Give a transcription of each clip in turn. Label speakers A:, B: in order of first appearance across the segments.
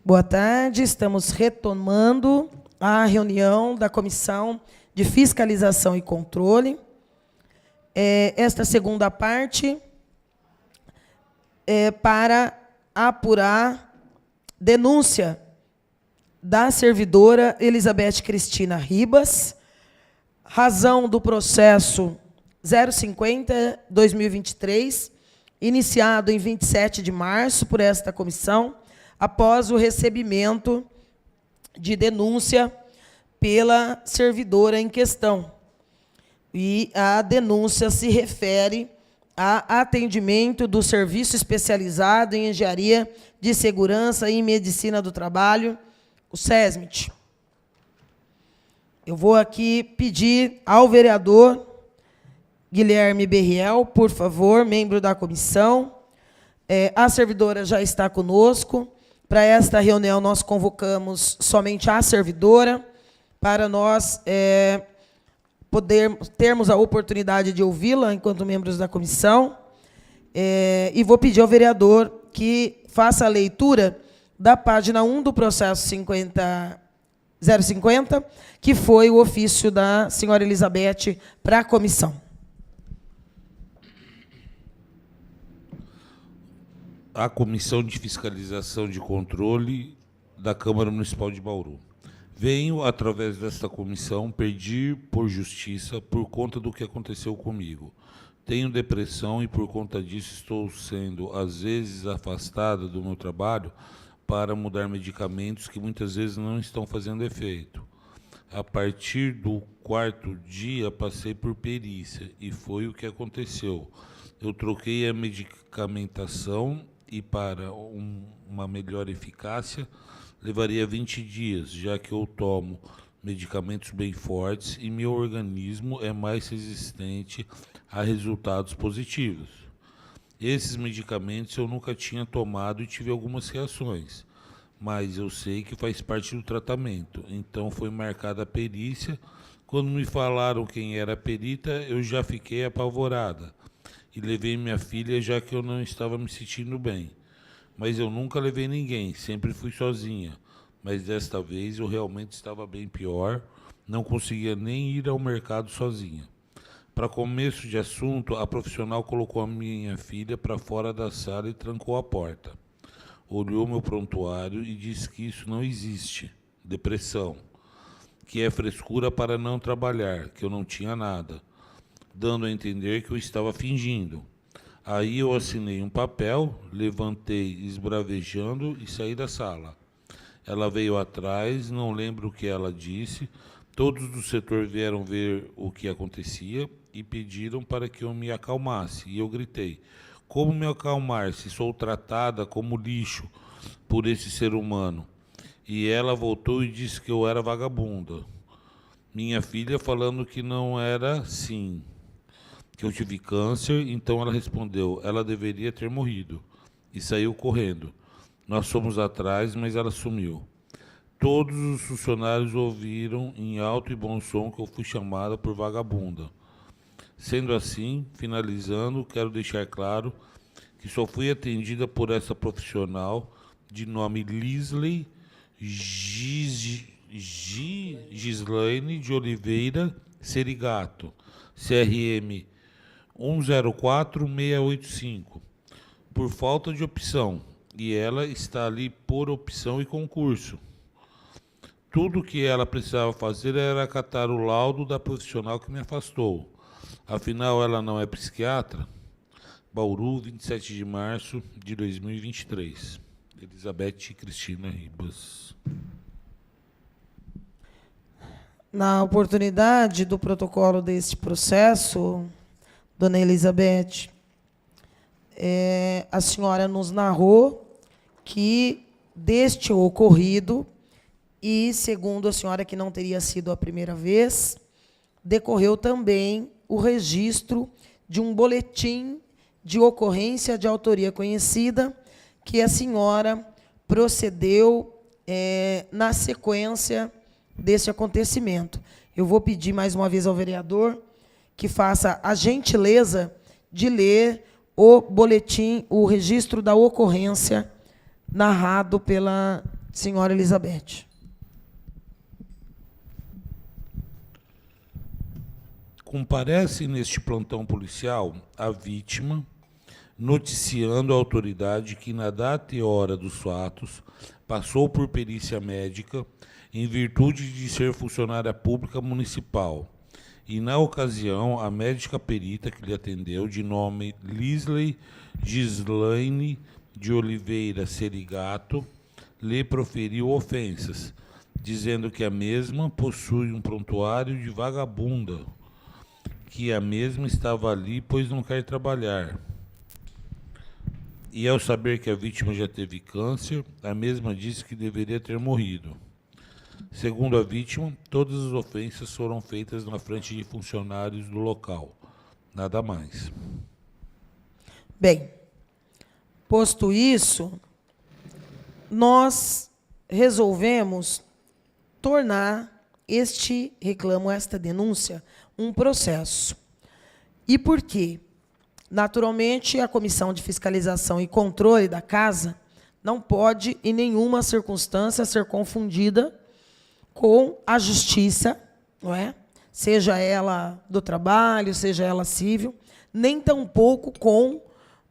A: Boa tarde, estamos retomando a reunião da Comissão de Fiscalização e Controle. Esta segunda parte é para apurar denúncia da servidora Elizabeth Cristina Ribas, razão do processo 050-2023, iniciado em 27 de março por esta comissão, após o recebimento de denúncia pela servidora em questão. E a denúncia se refere a atendimento do Serviço Especializado em Engenharia de Segurança e Medicina do Trabalho, o SESMIT. Eu vou aqui pedir ao vereador Guilherme Berriel, por favor, membro da comissão. A servidora já está conosco. Para esta reunião, nós convocamos somente a servidora, para nós termos a oportunidade de ouvi-la enquanto membros da comissão. E vou pedir ao vereador que faça a leitura da página 1 do processo 050, que foi o ofício da senhora Elizabeth para a comissão.
B: A Comissão de Fiscalização de Controle da Câmara Municipal de Bauru. Venho, através desta comissão, pedir por justiça por conta do que aconteceu comigo. Tenho depressão e, por conta disso, estou sendo, às vezes, afastada do meu trabalho para mudar medicamentos que muitas vezes não estão fazendo efeito. A partir do 4º dia, passei por perícia, e foi o que aconteceu. Eu troquei a medicamentação e, para uma melhor eficácia, levaria 20 dias, já que eu tomo medicamentos bem fortes e meu organismo é mais resistente a resultados positivos. Esses medicamentos eu nunca tinha tomado e tive algumas reações, mas eu sei que faz parte do tratamento. Então foi marcada a perícia. Quando me falaram quem era a perita, eu já fiquei apavorada e levei minha filha, já que eu não estava me sentindo bem. Mas eu nunca levei ninguém, sempre fui sozinha. Mas desta vez eu realmente estava bem pior, não conseguia nem ir ao mercado sozinha. Para começo de assunto, a profissional colocou a minha filha para fora da sala e trancou a porta. Olhou meu prontuário e disse que isso não existe, depressão, que é frescura para não trabalhar, que eu não tinha nada, dando a entender que eu estava fingindo. Aí eu assinei um papel, levantei esbravejando e saí da sala. Ela veio atrás, não lembro o que ela disse. Todos do setor vieram ver o que acontecia e pediram para que eu me acalmasse. E eu gritei: como me acalmar se sou tratada como lixo por esse ser humano? E ela voltou e disse que eu era vagabunda. Minha filha falando que não era assim, que eu tive câncer. Então ela respondeu: ela deveria ter morrido. E saiu correndo. Nós fomos atrás, mas ela sumiu. Todos os funcionários ouviram em alto e bom som que eu fui chamada por vagabunda. Sendo assim, finalizando, quero deixar claro que só fui atendida por essa profissional de nome Lisley Gislaine de Oliveira Serigato, CRM 104685, por falta de opção, e ela está ali por opção e concurso. Tudo o que ela precisava fazer era acatar o laudo da profissional que me afastou. Afinal, ela não é psiquiatra? Bauru, 27 de março de 2023. Elizabeth Cristina Ribas.
A: Na oportunidade do protocolo deste processo, dona Elizabeth, a senhora nos narrou que deste ocorrido, e segundo a senhora que não teria sido a primeira vez, decorreu também o registro de um boletim de ocorrência de autoria conhecida que a senhora procedeu na sequência desse acontecimento. Eu vou pedir mais uma vez ao vereador que faça a gentileza de ler o boletim, o registro da ocorrência narrado pela Senhora Elizabeth.
B: Comparece neste plantão policial a vítima, noticiando à autoridade que, na data e hora dos fatos, passou por perícia médica em virtude de ser funcionária pública municipal. E, na ocasião, a médica perita que lhe atendeu, de nome Lisley Gislaine de Oliveira Serigato, lhe proferiu ofensas, dizendo que a mesma possui um prontuário de vagabunda, que a mesma estava ali, pois não quer trabalhar. E ao saber que a vítima já teve câncer, a mesma disse que deveria ter morrido. Segundo a vítima, todas as ofensas foram feitas na frente de funcionários do local. Nada mais.
A: Bem, posto isso, nós resolvemos tornar este reclamo, esta denúncia, um processo. E por quê? Naturalmente, a Comissão de Fiscalização e Controle da Casa não pode, em nenhuma circunstância, ser confundida com a Justiça, não é? Seja ela do trabalho, seja ela civil, nem tampouco com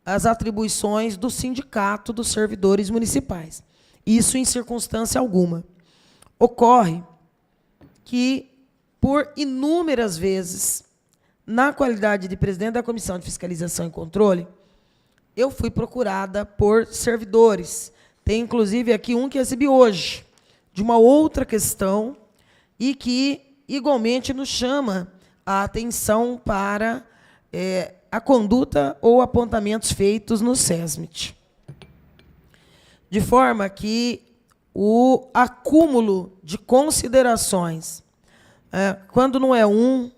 A: as atribuições do Sindicato dos Servidores Municipais. Isso em circunstância alguma. Ocorre que, por inúmeras vezes, na qualidade de presidente da Comissão de Fiscalização e Controle, eu fui procurada por servidores. Tem, inclusive, aqui um que recebi hoje, de uma outra questão, e que, igualmente, nos chama a atenção para a conduta ou apontamentos feitos no SESMIT. De forma que o acúmulo de considerações, quando não é 1,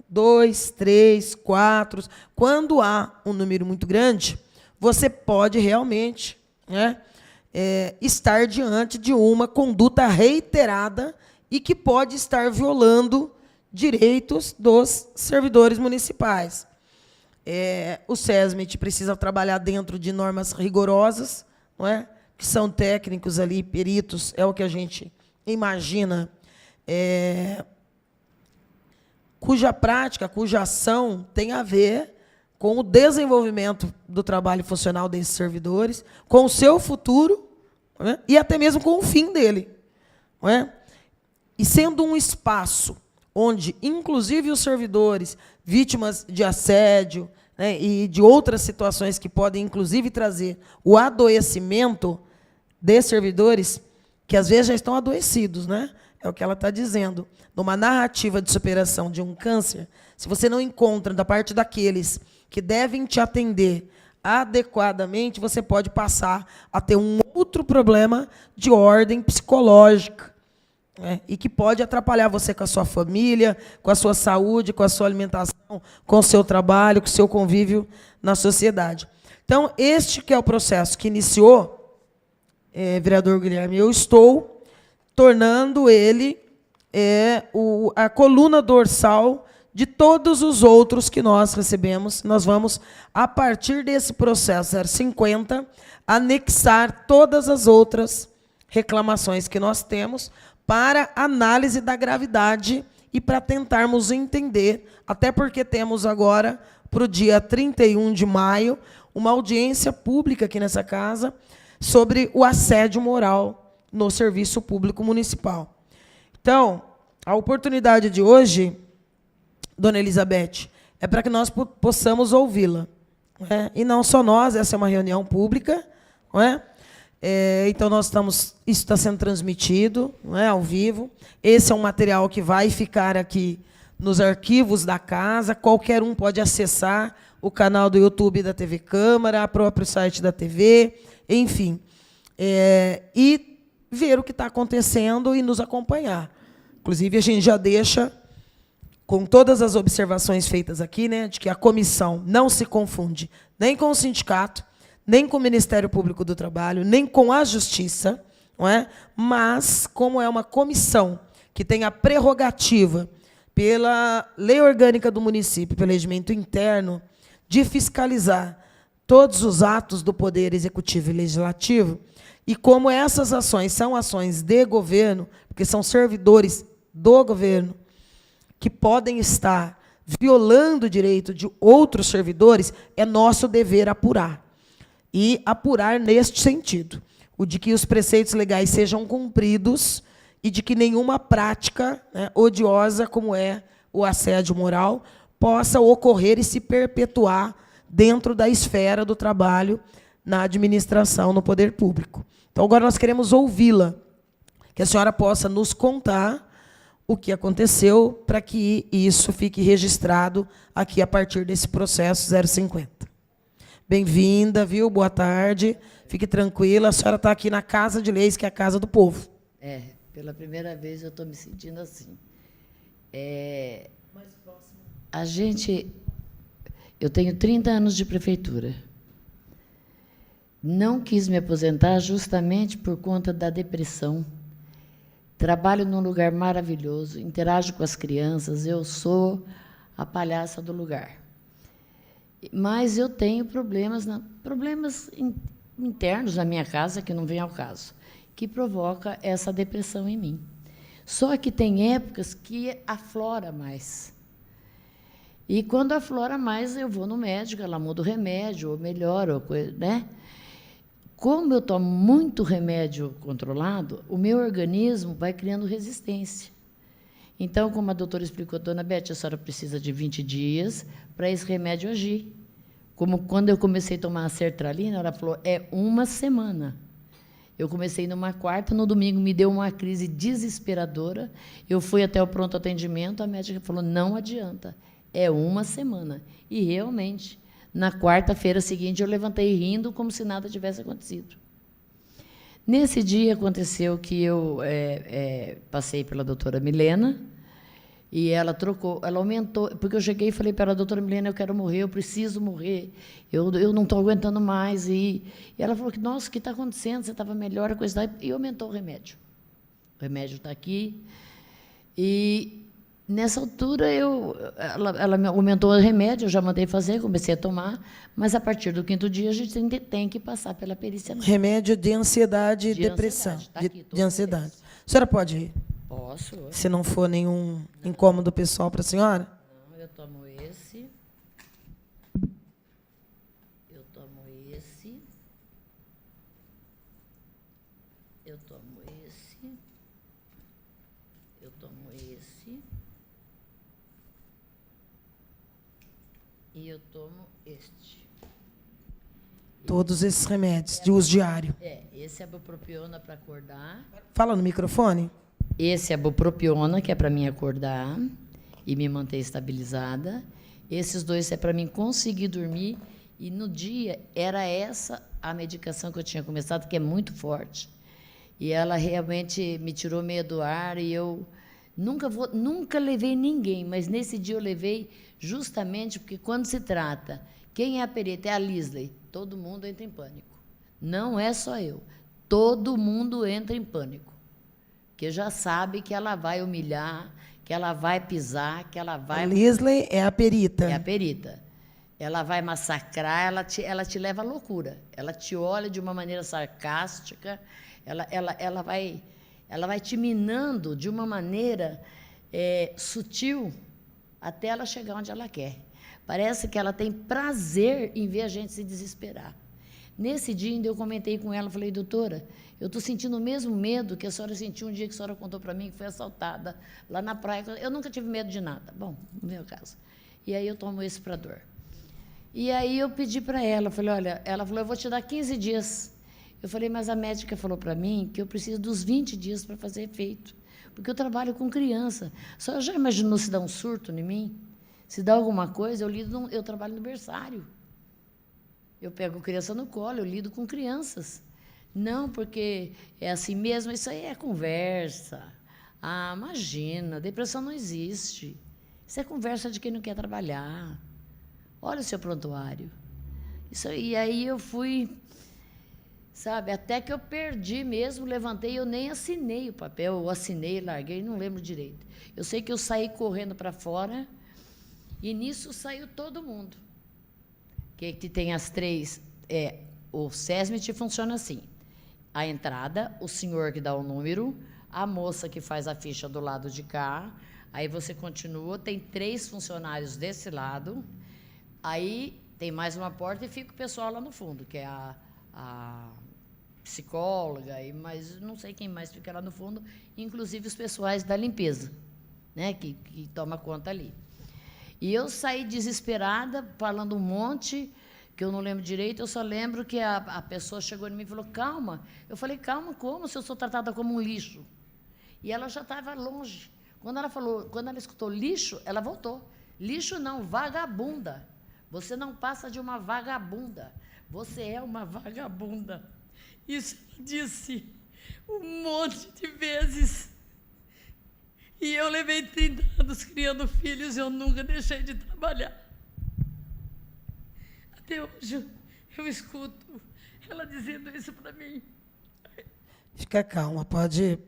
A: 2, 3, 4, quando há um número muito grande, você pode realmente, estar diante de uma conduta reiterada e que pode estar violando direitos dos servidores municipais. O SESMIT precisa trabalhar dentro de normas rigorosas, não é? Que são técnicos ali, peritos, é o que a gente imagina, cuja prática, cuja ação tem a ver com o desenvolvimento do trabalho funcional desses servidores, com o seu futuro, não é? E até mesmo com o fim dele. Não é? E sendo um espaço onde, inclusive, os servidores, vítimas de assédio, né, e de outras situações que podem, inclusive, trazer o adoecimento de servidores, que às vezes já estão adoecidos, né? É o que ela está dizendo. Numa narrativa de superação de um câncer, se você não encontra, da parte daqueles que devem te atender adequadamente, você pode passar a ter um outro problema de ordem psicológica, e que pode atrapalhar você com a sua família, com a sua saúde, com a sua alimentação, com o seu trabalho, com o seu convívio na sociedade. Então, este que é o processo que iniciou, vereador Guilherme, eu estou tornando ele a coluna dorsal de todos os outros que nós recebemos. Nós vamos, a partir desse processo 050, anexar todas as outras reclamações que nós temos para análise da gravidade e para tentarmos entender, até porque temos agora, para o dia 31 de maio, uma audiência pública aqui nessa casa sobre o assédio moral no serviço público municipal. Então, a oportunidade de hoje, dona Elizabeth, é para que nós possamos ouvi-la. E não só nós, essa é uma reunião pública, não é? Então, isso está sendo transmitido, não é, ao vivo. Esse é um material que vai ficar aqui nos arquivos da casa. Qualquer um pode acessar o canal do YouTube da TV Câmara, o próprio site da TV, enfim. E ver o que está acontecendo e nos acompanhar. Inclusive, a gente já deixa, com todas as observações feitas aqui, né, de que a comissão não se confunde nem com o sindicato, nem com o Ministério Público do Trabalho, nem com a Justiça, não é? Mas, como é uma comissão que tem a prerrogativa, pela lei orgânica do município, pelo regimento interno, de fiscalizar todos os atos do Poder Executivo e Legislativo, e como essas ações são ações de governo, porque são servidores do governo, que podem estar violando o direito de outros servidores, é nosso dever apurar. E apurar neste sentido, o de que os preceitos legais sejam cumpridos e de que nenhuma prática, né, odiosa, como é o assédio moral, possa ocorrer e se perpetuar dentro da esfera do trabalho na administração, no poder público. Então, agora nós queremos ouvi-la, que a senhora possa nos contar o que aconteceu para que isso fique registrado aqui a partir desse processo 050. Bem-vinda, viu? Boa tarde. Fique tranquila, a senhora está aqui na Casa de Leis, que é a casa do povo.
C: Pela primeira vez eu estou me sentindo assim. Eu tenho 30 anos de prefeitura. Não quis me aposentar justamente por conta da depressão. Trabalho num lugar maravilhoso, interajo com as crianças, eu sou a palhaça do lugar. Mas eu tenho problemas internos na minha casa, que não vem ao caso, que provoca essa depressão em mim. Só que tem épocas que aflora mais. E quando aflora mais, eu vou no médico, ela muda o remédio, ou melhora, né? Como eu tomo muito remédio controlado, o meu organismo vai criando resistência. Então, como a doutora explicou, dona Beth, a senhora precisa de 20 dias para esse remédio agir. Como quando eu comecei a tomar a sertralina, ela falou, é 1 semana. Eu comecei numa quarta, no domingo me deu uma crise desesperadora, eu fui até o pronto atendimento, a médica falou, não adianta, é 1 semana. E, realmente, na quarta-feira seguinte, eu levantei rindo como se nada tivesse acontecido. Nesse dia, aconteceu que eu passei pela doutora Milena, e ela trocou, ela aumentou, porque eu cheguei e falei para ela, doutora Milena, eu quero morrer, eu preciso morrer, eu não estou aguentando mais. E ela falou que, nossa, o que está acontecendo? Você estava melhor, a coisa e aumentou o remédio. O remédio está aqui. E, nessa altura, ela me aumentou o remédio, eu já mandei fazer, comecei a tomar, mas, a partir do 5º dia, a gente tem que passar pela perícia.
A: Remédio de ansiedade e depressão.
C: Tá aqui,
A: de ansiedade. A senhora pode ir?
C: Posso.
A: Se não for nenhum incômodo pessoal para a senhora?
C: Não, eu tomo esse. Eu tomo esse. Eu tomo esse. Eu tomo esse. E eu tomo este.
A: Todos esses remédios de uso diário.
C: Esse é a bupropiona para acordar.
A: Fala no microfone.
C: Esse é a bupropiona, que é para mim acordar e me manter estabilizada. Esses 2 é para mim conseguir dormir. E, no dia, era essa a medicação que eu tinha começado, que é muito forte. E ela realmente me tirou meio do ar. E eu nunca levei ninguém, mas nesse dia eu levei justamente porque, quando se trata, quem é a perita? É a Lisley. Todo mundo entra em pânico. Não é só eu. Todo mundo entra em pânico. Porque já sabe que ela vai humilhar, que ela vai pisar, que ela vai...
A: A Lisley é a perita.
C: É a perita. Ela vai massacrar, ela te leva à loucura. Ela te olha de uma maneira sarcástica, ela vai te minando de uma maneira sutil até ela chegar onde ela quer. Parece que ela tem prazer em ver a gente se desesperar. Nesse dia, ainda eu comentei com ela, falei, doutora, eu estou sentindo o mesmo medo que a senhora sentiu um dia que a senhora contou para mim que foi assaltada lá na praia. Eu nunca tive medo de nada. Bom, no meu caso. E aí eu tomo esse para dor. E aí eu pedi para ela, falei, olha, ela falou, eu vou te dar 15 dias. Eu falei, mas a médica falou para mim que eu preciso dos 20 dias para fazer efeito, porque eu trabalho com criança. A senhora já imaginou se dá um surto em mim? Se dá alguma coisa, eu trabalho no berçário. Eu pego criança no colo, eu lido com crianças. Não, porque é assim mesmo, isso aí é conversa. Ah, imagina, depressão não existe. Isso é conversa de quem não quer trabalhar. Olha o seu prontuário. E aí eu fui, sabe, até que eu perdi mesmo, levantei, eu nem assinei o papel, eu assinei, larguei, não lembro direito. Eu sei que eu saí correndo para fora e, nisso, saiu todo mundo. que tem as três... o SESMIT funciona assim. A entrada, o senhor que dá o número, a moça que faz a ficha do lado de cá, aí você continua, tem 3 funcionários desse lado, aí tem mais uma porta e fica o pessoal lá no fundo, que é a psicóloga, mas não sei quem mais fica lá no fundo, inclusive os pessoais da limpeza, né, que toma conta ali. E eu saí desesperada, falando um monte, que eu não lembro direito, eu só lembro que a pessoa chegou em mim e falou, calma. Eu falei, calma como, se eu sou tratada como um lixo? E ela já estava longe. Quando ela escutou lixo, ela voltou. Lixo não, vagabunda. Você não passa de uma vagabunda. Você é uma vagabunda. Isso ela disse um monte de vezes. E eu levei 30 anos criando filhos e eu nunca deixei de trabalhar. Até hoje eu escuto ela dizendo isso para mim.
A: Fica calma, pode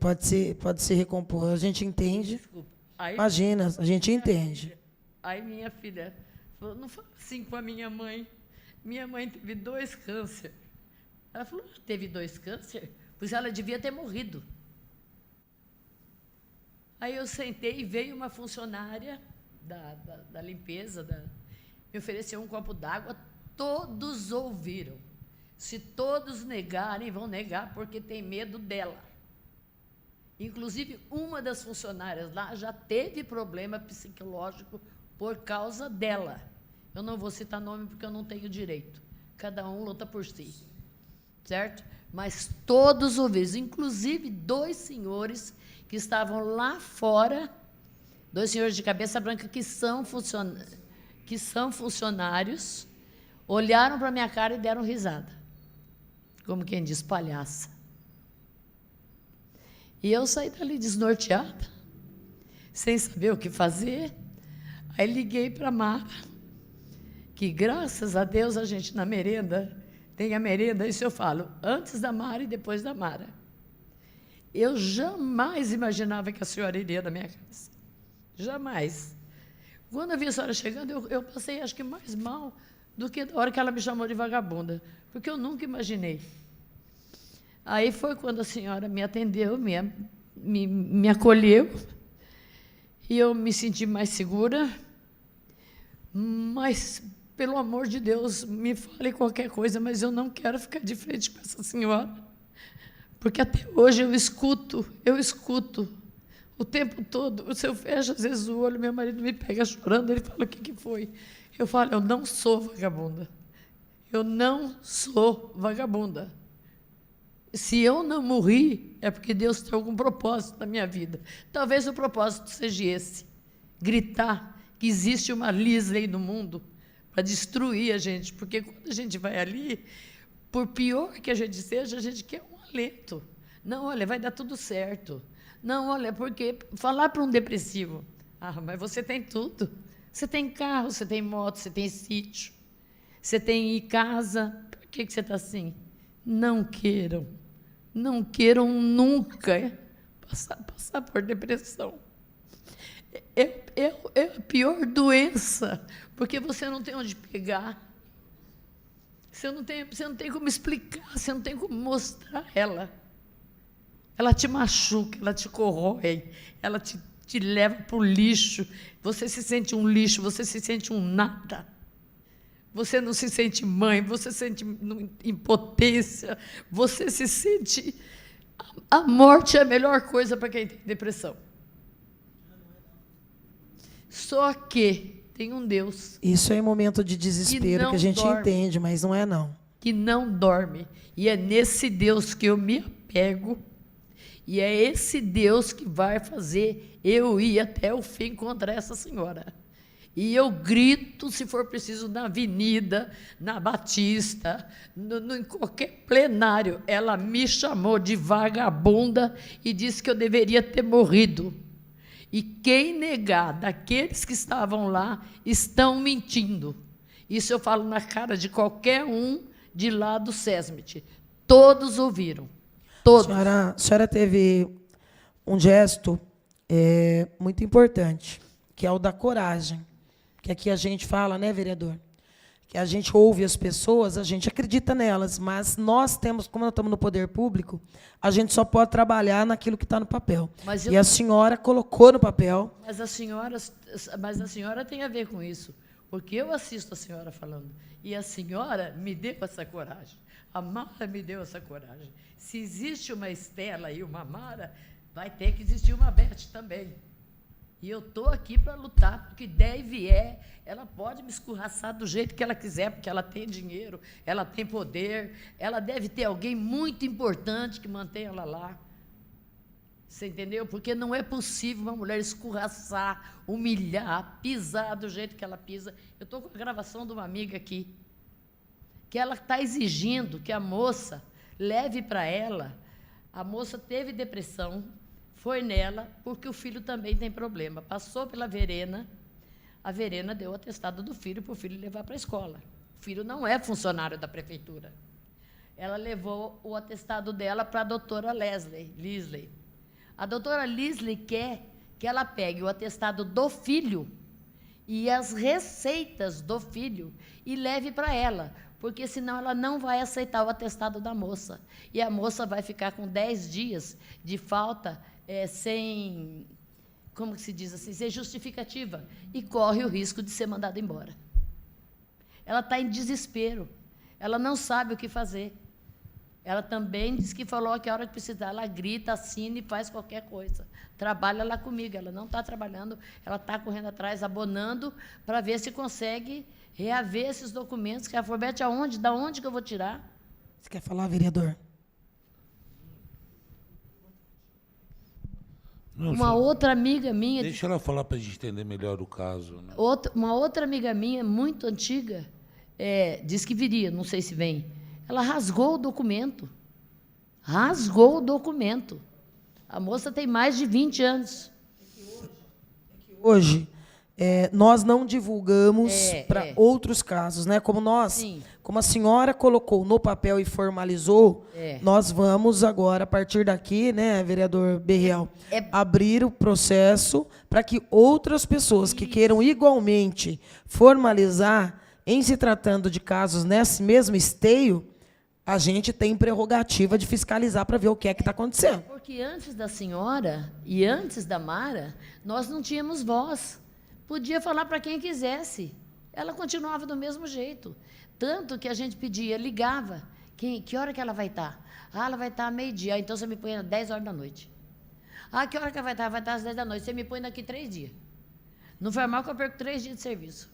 A: se recompor. A gente entende.
C: Desculpa. Aí,
A: Imagina, a gente entende.
C: Aí minha filha falou, não fala assim com a minha mãe. Minha mãe teve 2 câncer. Ela falou, teve 2 câncer? Pois ela devia ter morrido. Aí eu sentei e veio uma funcionária da limpeza, me ofereceu um copo d'água, todos ouviram. Se todos negarem, vão negar porque tem medo dela. Inclusive, uma das funcionárias lá já teve problema psicológico por causa dela. Eu não vou citar nome porque eu não tenho direito. Cada um luta por si. Certo? Mas todos ouviram, inclusive 2 senhores que estavam lá fora, 2 senhores de cabeça branca que são funcionários, olharam para a minha cara e deram risada. Como quem diz, palhaça. E eu saí dali desnorteada, sem saber o que fazer. Aí liguei para a Mara, que graças a Deus a gente na merenda, tem a merenda, isso eu falo, antes da Mara e depois da Mara. Eu jamais imaginava que a senhora iria na minha casa. Jamais. Quando eu vi a senhora chegando, eu passei, acho que mais mal do que na hora que ela me chamou de vagabunda, porque eu nunca imaginei. Aí foi quando a senhora me atendeu, me acolheu, e eu me senti mais segura, mas, pelo amor de Deus, me fale qualquer coisa, mas eu não quero ficar de frente com essa senhora. Porque até hoje eu escuto o tempo todo. Se eu fecho às vezes o olho, meu marido me pega chorando, ele fala, o que foi? Eu falo, eu não sou vagabunda. Eu não sou vagabunda. Se eu não morri, é porque Deus tem algum propósito na minha vida. Talvez o propósito seja esse, gritar que existe uma Lisley no mundo para destruir a gente, porque quando a gente vai ali, por pior que a gente seja, a gente quer um alento. Não, olha, vai dar tudo certo. Não, olha, porque falar para um depressivo, mas você tem tudo. Você tem carro, você tem moto, você tem sítio, você tem casa. Por que você está assim? Não queiram nunca passar por depressão. É a pior doença, porque você não tem onde pegar. Você não tem como explicar, você não tem como mostrar ela. Ela te machuca, ela te corrói, ela te leva para o lixo. Você se sente um lixo, você se sente um nada. Você não se sente mãe, você se sente impotência, você se sente... A morte é a melhor coisa para quem tem depressão. Só que tem um Deus...
A: Isso é em momento de desespero que a gente entende, mas não é não.
C: Que não dorme. E é nesse Deus que eu me apego, e é esse Deus que vai fazer eu ir até o fim contra essa senhora. E eu grito, se for preciso, na avenida, na Batista, em qualquer plenário. Ela me chamou de vagabunda e disse que eu deveria ter morrido. E quem negar daqueles que estavam lá, estão mentindo. Isso eu falo na cara de qualquer um de lá do SESMIT. Todos ouviram. Todos.
A: A senhora teve um gesto muito importante, que é o da coragem. Que aqui a gente fala, né, vereador? que a gente ouve as pessoas, a gente acredita nelas, mas nós temos, como nós estamos no poder público, a gente só pode trabalhar naquilo que está no papel. E a senhora colocou no papel.
C: Mas a senhora tem a ver com isso, porque eu assisto a senhora falando, e a senhora me deu essa coragem, a Mara me deu essa coragem. Se existe uma Estela e uma Mara, vai ter que existir uma Beth também. E eu estou aqui para lutar, porque ideia vier, ela pode me escorraçar do jeito que ela quiser, porque ela tem dinheiro, ela tem poder, ela deve ter alguém muito importante que mantenha ela lá. Você entendeu? Porque não é possível uma mulher escorraçar, humilhar, pisar do jeito que ela pisa. Eu estou com a gravação de uma amiga aqui, que ela está exigindo que a moça leve para ela. A moça teve depressão, foi nela, porque o filho também tem problema. Passou pela Verena, a Verena deu o atestado do filho para o filho levar para a escola. O filho não é funcionário da prefeitura. Ela levou o atestado dela para a doutora Lisley. A doutora Lisley quer que ela pegue o atestado do filho e as receitas do filho e leve para ela, porque senão ela não vai aceitar o atestado da moça. E a moça vai ficar com 10 dias de falta sem, como que se diz assim, sem justificativa, e corre o risco de ser mandada embora. Ela está em desespero, ela não sabe o que fazer. Ela também disse que falou que a hora que precisar, ela grita, assina e faz qualquer coisa. Trabalha lá comigo, ela não está trabalhando, ela está correndo atrás, abonando, para ver se consegue reaver esses documentos, que a Forbete, aonde? Da onde que eu vou tirar?
A: Você quer falar, vereador?
B: Não,
C: uma outra amiga minha...
B: Deixa ela falar para a gente entender melhor o caso. Né?
C: Uma outra amiga minha, muito antiga, disse que viria, não sei se vem. Ela rasgou o documento. Rasgou o documento. A moça tem mais de 20 anos.
A: Hoje, nós não divulgamos para outros casos, né? Como a senhora colocou no papel e formalizou, nós vamos agora, a partir daqui, né, vereador Berriel, abrir o processo para que outras pessoas que queiram igualmente formalizar, em se tratando de casos nesse mesmo esteio, a gente tem prerrogativa de fiscalizar para ver o que é que está acontecendo.
C: Porque antes da senhora e antes da Mara, nós não tínhamos voz. Podia falar para quem quisesse. Ela continuava do mesmo jeito. Tanto que a gente pedia, ligava. Que hora que ela vai estar? Ah, ela vai estar à meio-dia. Então, você me põe às 10 horas da noite. Ah, que hora que ela vai estar? Vai estar às 10 da noite. Você me põe daqui 3 dias. Não foi mal que eu perco 3 dias de serviço.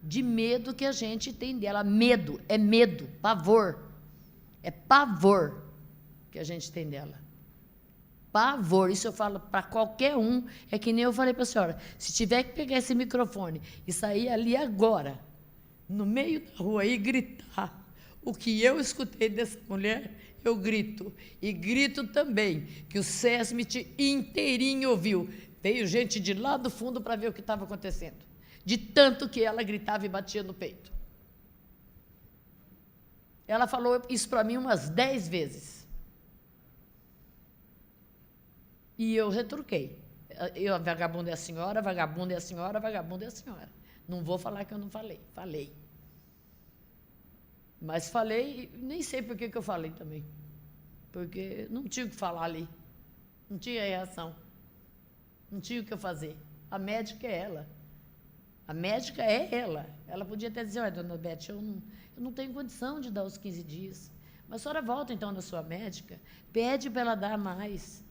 C: De medo que a gente tem dela. Medo, é medo, pavor. É pavor que a gente tem dela. Pavor. Isso eu falo para qualquer um. É que nem eu falei para a senhora. Se tiver que pegar esse microfone e sair ali agora, no meio da rua, e gritar o que eu escutei dessa mulher, eu grito. E grito também que o SESMIT inteirinho ouviu. Veio gente de lá do fundo para ver o que estava acontecendo. De tanto que ela gritava e batia no peito. Ela falou isso para mim umas 10 vezes. E eu retruquei. A vagabunda é a senhora, vagabunda é a senhora, vagabunda é a senhora. Não vou falar que eu não falei. Falei. Mas falei, nem sei por que eu falei também. Porque não tinha o que falar ali. Não tinha reação. Não tinha o que eu fazer. A médica é ela. A médica é ela. Ela podia até dizer, olha, dona Beth, eu não tenho condição de dar os 15 dias. Mas a senhora volta, então, na sua médica, pede para ela dar mais.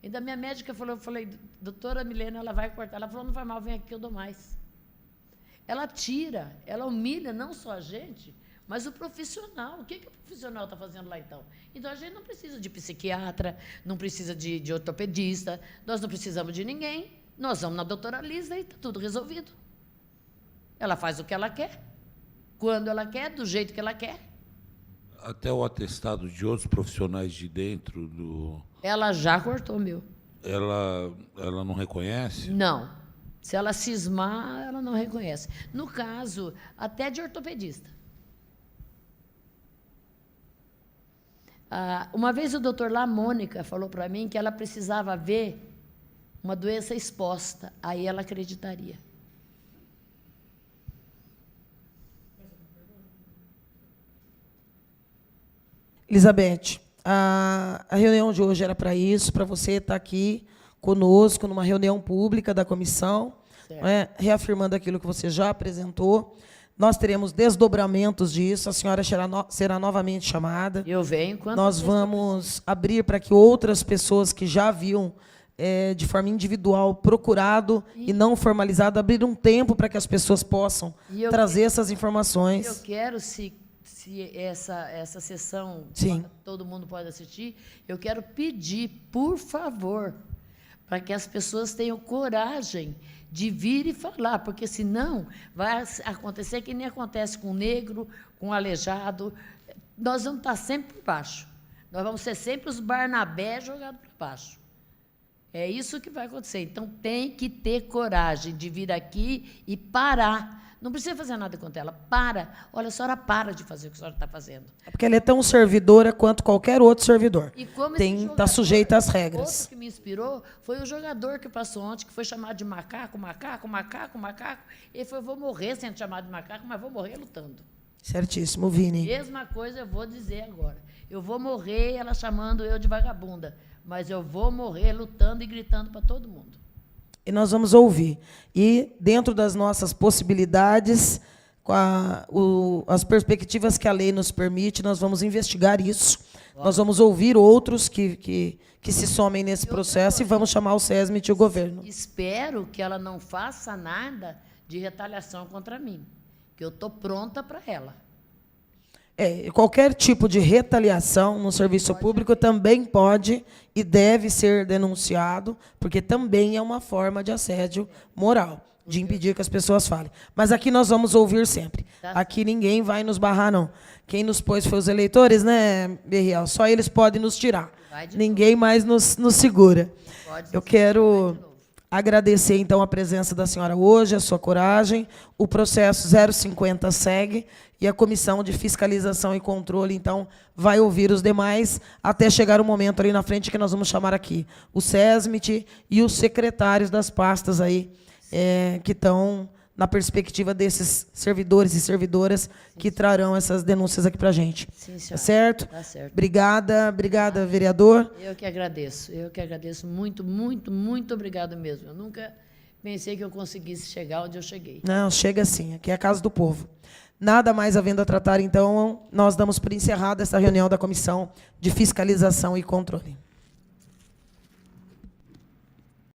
C: Ainda a minha médica falou, eu falei, doutora Milena, ela vai cortar. Ela falou, não vai mal, vem aqui que eu dou mais. Ela tira, ela humilha não só a gente, mas o profissional. O que o profissional está fazendo lá, então? Então, a gente não precisa de psiquiatra, não precisa de ortopedista, nós não precisamos de ninguém. Nós vamos na doutora Lisa e está tudo resolvido. Ela faz o que ela quer, quando ela quer, do jeito que ela quer.
B: Até o atestado de outros profissionais de dentro do...
C: Ela já cortou o meu.
B: Ela não reconhece?
C: Não. Se ela cismar, ela não reconhece. No caso, até de ortopedista. Uma vez o doutor lá, Mônica, falou para mim que ela precisava ver uma doença exposta, aí ela acreditaria.
A: Elizabeth, a reunião de hoje era para isso, para você estar aqui conosco numa reunião pública da comissão, né, reafirmando aquilo que você já apresentou. Nós teremos desdobramentos disso, a senhora será novamente chamada.
C: Eu venho quando
A: Nós vamos abrir para que outras pessoas que já haviam, de forma individual, procurado e não formalizado, abrir um tempo para que as pessoas possam trazer essas informações.
C: Eu quero, se essa sessão
A: Sim.
C: todo mundo pode assistir, eu quero pedir, por favor, para que as pessoas tenham coragem de vir e falar, porque senão vai acontecer que nem acontece com o negro, com o aleijado. Nós vamos estar sempre por baixo. Nós vamos ser sempre os Barnabé jogados para baixo. É isso que vai acontecer. Então, tem que ter coragem de vir aqui e parar. Não precisa fazer nada contra ela. Para. Olha, a senhora para de fazer o que a senhora está fazendo.
A: É porque ela é tão servidora quanto qualquer outro servidor.
C: E como
A: Está sujeita às regras.
C: Outro que me inspirou foi o jogador que passou ontem, que foi chamado de macaco. Ele falou, vou morrer sendo chamado de macaco, mas vou morrer lutando.
A: Certíssimo, Vini.
C: Mesma coisa eu vou dizer agora. Eu vou morrer ela chamando eu de vagabunda, mas eu vou morrer lutando e gritando para todo mundo.
A: E nós vamos ouvir. E, dentro das nossas possibilidades, com as perspectivas que a lei nos permite, nós vamos investigar isso. Nós vamos ouvir outros que se somem nesse processo e vamos chamar o SESMIT e o governo.
C: Espero que ela não faça nada de retaliação contra mim, que eu estou pronta para ela.
A: Qualquer tipo de retaliação no serviço público também pode e deve ser denunciado, porque também é uma forma de assédio moral, de impedir que as pessoas falem. Mas aqui nós vamos ouvir sempre. Aqui ninguém vai nos barrar, não. Quem nos pôs foi os eleitores, né, Berriel? Só eles podem nos tirar. Ninguém mais nos segura. Eu quero agradecer, então, a presença da senhora hoje, a sua coragem. O processo 050 segue e a Comissão de Fiscalização e Controle, então, vai ouvir os demais até chegar o momento ali na frente que nós vamos chamar aqui o SESMIT e os secretários das pastas aí, que estão na perspectiva desses servidores e servidoras que trarão essas denúncias aqui para a gente.
C: Sim, senhora.
A: Tá certo?
C: Tá certo.
A: Obrigada, vereador.
C: Eu que agradeço muito, muito, muito obrigado mesmo. Eu nunca pensei que eu conseguisse chegar onde eu cheguei.
A: Não, chega sim, aqui é a casa do povo. Nada mais havendo a tratar, então, nós damos por encerrada essa reunião da Comissão de Fiscalização e Controle.